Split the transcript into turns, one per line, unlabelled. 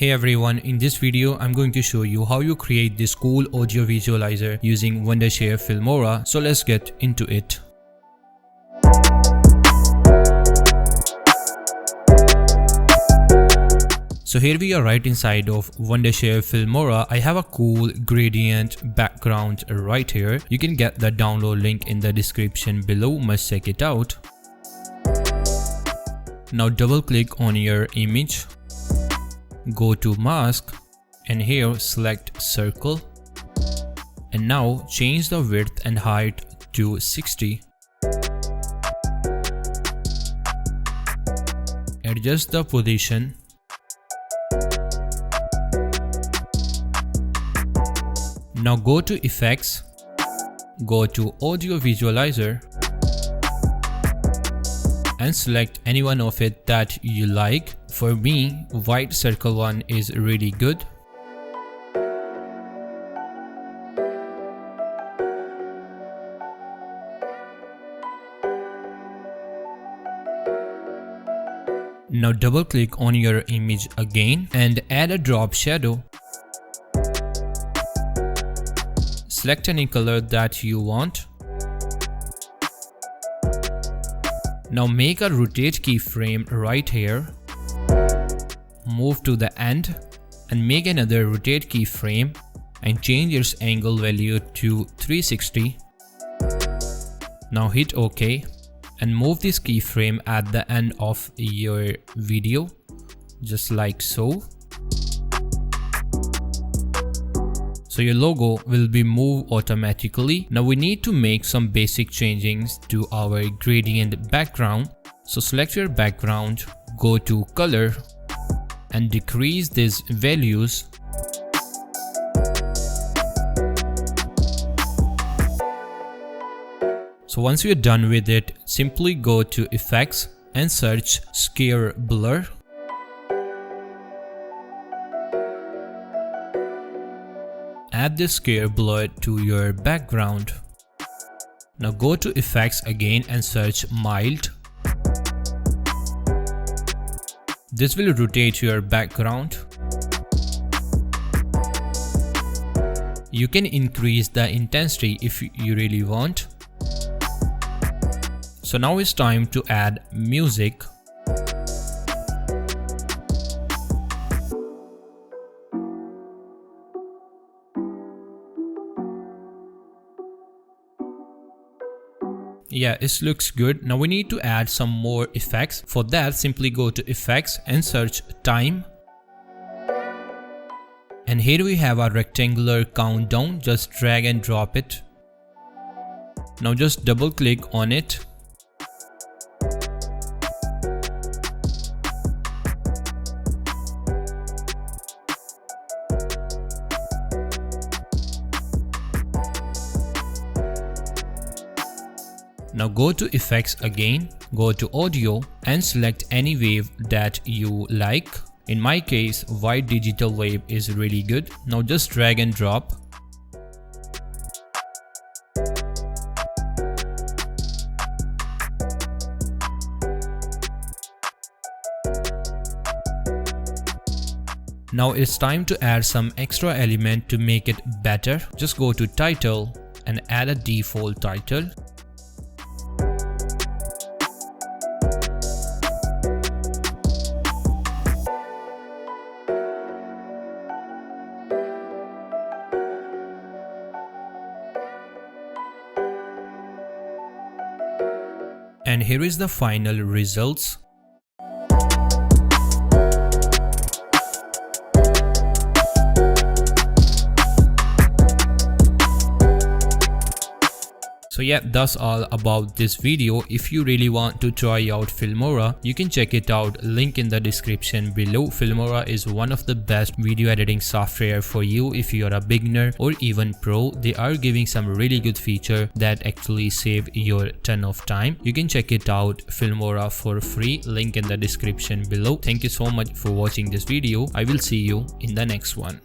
Hey everyone, in this video I'm going to show you how you create this cool audio visualizer using Wondershare Filmora, so let's get into it. So here we are right inside of Wondershare Filmora. I have a cool gradient background right here. You can get the download link in the description below, must check it out. Now double click on your image. Go to mask and here select circle, and now change the width and height to 60. Adjust the position. Now go to effects, go to audio visualizer and select any one of it that you like. For me, white circle one is really good. Now double click on your image again and add a drop shadow. Select any color that you want. Now make a rotate keyframe right here. Move to the end and make another rotate keyframe and change its angle value to 360. Now hit OK and move this keyframe at the end of your video, just like so. So your logo will be moved automatically. Now we need to make some basic changes to our gradient background. So select your background, go to color and decrease these values. So once you're done with it, simply go to effects and search scale blur. Add the scale blur to your background. Now go to effects again and search mild. This will rotate your background. You can increase the intensity if you really want. So now it's time to add music. Yeah, it looks good. Now we need to add some more effects. For that, simply go to effects and search time. And here we have a rectangular countdown. Just drag and drop it. Now just double click on it. Now go to effects again, go to audio and select any wave that you like. In my case, white digital wave is really good. Now just drag and drop. Now it's time to add some extra element to make it better. Just go to title and add a default title. And here is the final results. So yeah, that's all about this video. If you really want to try out Filmora, you can check it out, link in the description below. Filmora is one of the best video editing software for you if you are a beginner or even pro. They are giving some really good feature that actually save your ton of time. You can check it out, Filmora, for free, link in the description below. Thank you so much for watching this video. I will see you in the next one.